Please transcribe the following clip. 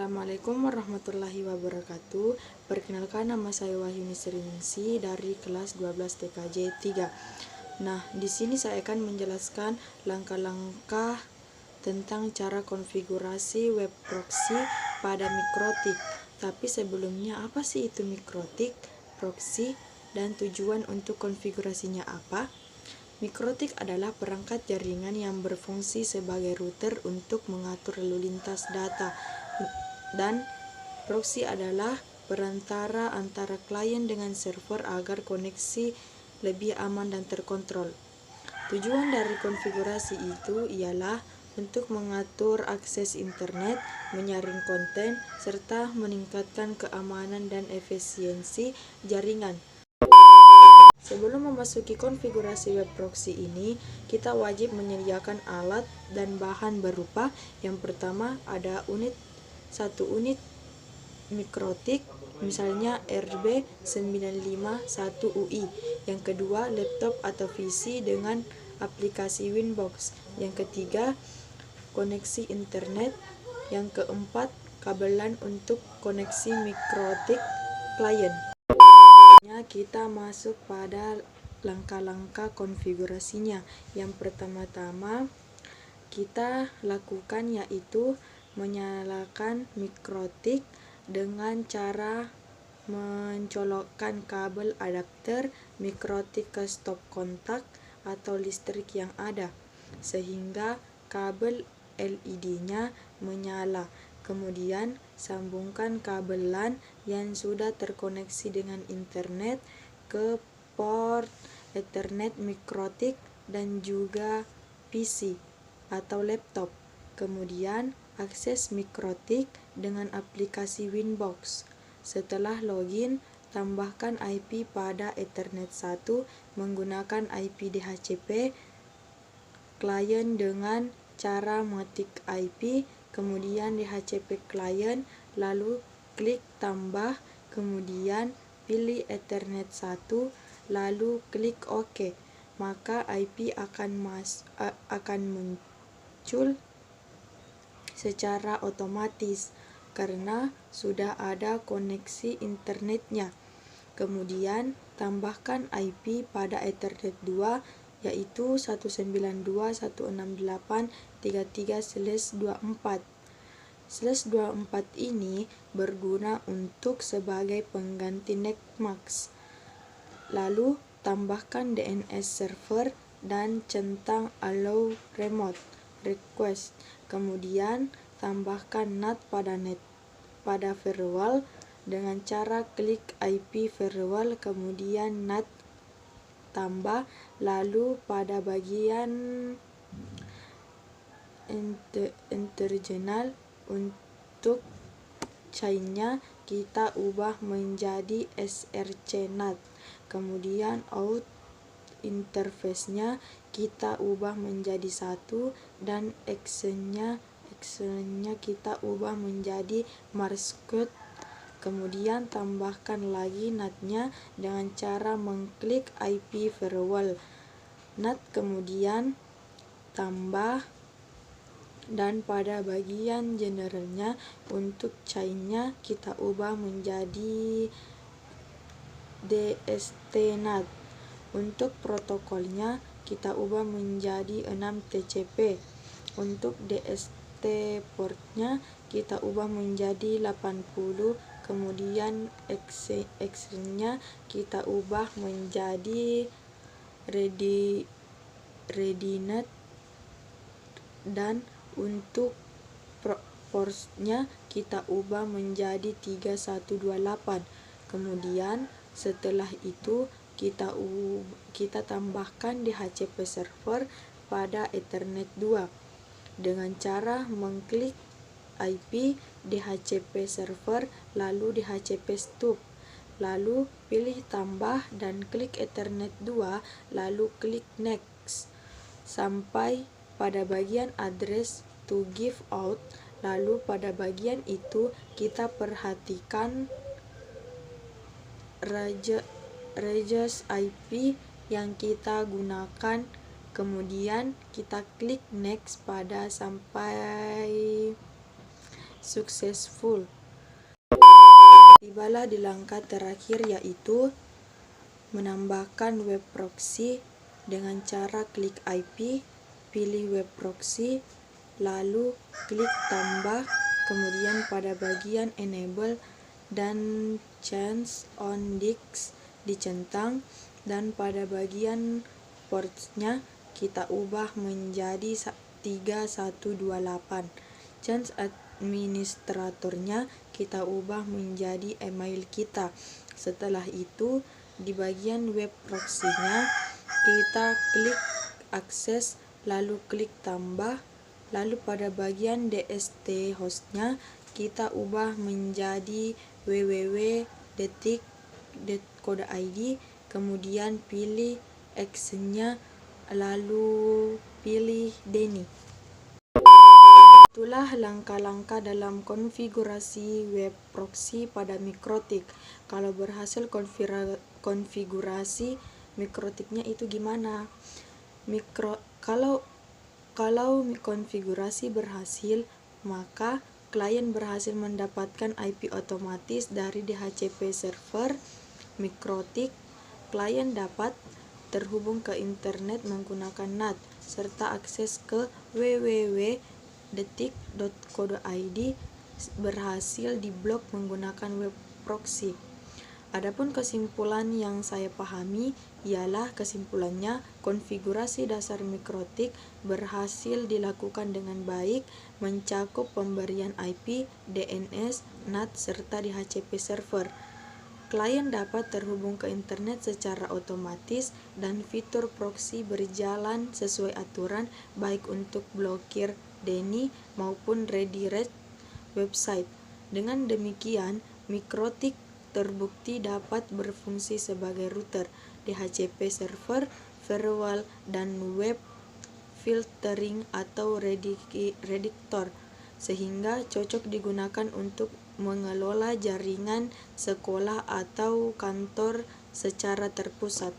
Assalamualaikum warahmatullahi wabarakatuh. Perkenalkan, nama saya Wahyuni Sriningsih dari kelas 12 TKJ 3. Nah, di sini saya akan menjelaskan langkah-langkah tentang cara konfigurasi web proxy pada Mikrotik. Tapi sebelumnya, apa sih itu Mikrotik, proxy, dan tujuan untuk konfigurasinya apa? Mikrotik adalah perangkat jaringan yang berfungsi sebagai router untuk mengatur lalu lintas data, dan proxy adalah perantara antara klien dengan server agar koneksi lebih aman dan terkontrol. Tujuan dari konfigurasi itu ialah untuk mengatur akses internet, menyaring konten, serta meningkatkan keamanan dan efisiensi jaringan. Sebelum memasuki konfigurasi web proxy ini, kita wajib menyediakan alat dan bahan berupa yang pertama ada satu unit Mikrotik, misalnya RB951UI. Yang kedua, laptop atau PC dengan aplikasi Winbox. Yang ketiga, koneksi internet. Yang keempat, kabelan untuk koneksi Mikrotik klien. Kita masuk pada langkah-langkah konfigurasinya. Yang pertama-tama kita lakukan yaitu menyalakan Mikrotik dengan cara mencolokkan kabel adapter Mikrotik ke stop kontak atau listrik yang ada, sehingga kabel LED-nya menyala. Kemudian sambungkan kabel LAN yang sudah terkoneksi dengan internet ke port Ethernet Mikrotik dan juga PC atau laptop. Kemudian akses Mikrotik dengan aplikasi Winbox. Setelah login, tambahkan IP pada Ethernet 1 menggunakan IP DHCP klien dengan cara mengetik IP, kemudian DHCP klien, lalu klik tambah, kemudian pilih Ethernet 1, lalu klik OK. Maka IP akan muncul secara otomatis karena sudah ada koneksi internetnya. Kemudian tambahkan IP pada Ethernet 2 yaitu 192.168.33/24. /24 ini berguna untuk sebagai pengganti Netmask. Lalu tambahkan DNS server dan centang allow remote request. Kemudian tambahkan NAT pada firewall dengan cara klik IP firewall, kemudian NAT tambah, lalu pada bagian internal untuk chainnya kita ubah menjadi SRC NAT. Kemudian out interface-nya kita ubah menjadi 1 dan action-nya kita ubah menjadi Morse code. Kemudian tambahkan lagi NAT-nya dengan cara mengklik IP firewall NAT, kemudian tambah, dan pada bagian generalnya untuk chain-nya kita ubah menjadi DST NAT. Untuk protokolnya kita ubah menjadi 6TCP. Untuk DST portnya kita ubah menjadi 80, kemudian action-nya kita ubah menjadi readynet, dan untuk portnya kita ubah menjadi 3128. Kemudian setelah itu kita tambahkan DHCP server pada Ethernet 2 dengan cara mengklik IP DHCP server lalu DHCP stub, lalu pilih tambah dan klik Ethernet 2, lalu klik next sampai pada bagian address to give out. Lalu pada bagian itu kita perhatikan range IP yang kita gunakan, kemudian kita klik next pada sampai successful. Tibalah di langkah terakhir, yaitu menambahkan web proxy dengan cara klik IP, pilih web proxy, lalu klik tambah, kemudian pada bagian enable dan change on disk dicentang, dan pada bagian portsnya kita ubah menjadi 3128. Change administratornya kita ubah menjadi email kita. Setelah itu di bagian web proxy-nya kita klik akses, lalu klik tambah, lalu pada bagian DST hostnya kita ubah menjadi www.detik.co.id, kemudian pilih actionnya, lalu pilih Denny. Itulah langkah-langkah dalam konfigurasi web proxy pada Mikrotik. Kalau berhasil konfigurasi Mikrotiknya itu gimana? Kalau konfigurasi berhasil, maka klien berhasil mendapatkan IP otomatis dari DHCP server Mikrotik. Klien dapat terhubung ke internet menggunakan NAT serta akses ke www.detik.co.id berhasil diblok menggunakan web proxy. Adapun kesimpulan yang saya pahami ialah kesimpulannya konfigurasi dasar Mikrotik berhasil dilakukan dengan baik, mencakup pemberian IP, DNS, NAT serta DHCP server. Klien dapat terhubung ke internet secara otomatis dan fitur proxy berjalan sesuai aturan baik untuk blokir Denny maupun redirect website. Dengan demikian, Mikrotik terbukti dapat berfungsi sebagai router, DHCP server, firewall, dan web filtering atau redaktor, sehingga cocok digunakan untuk mengelola jaringan sekolah atau kantor secara terpusat.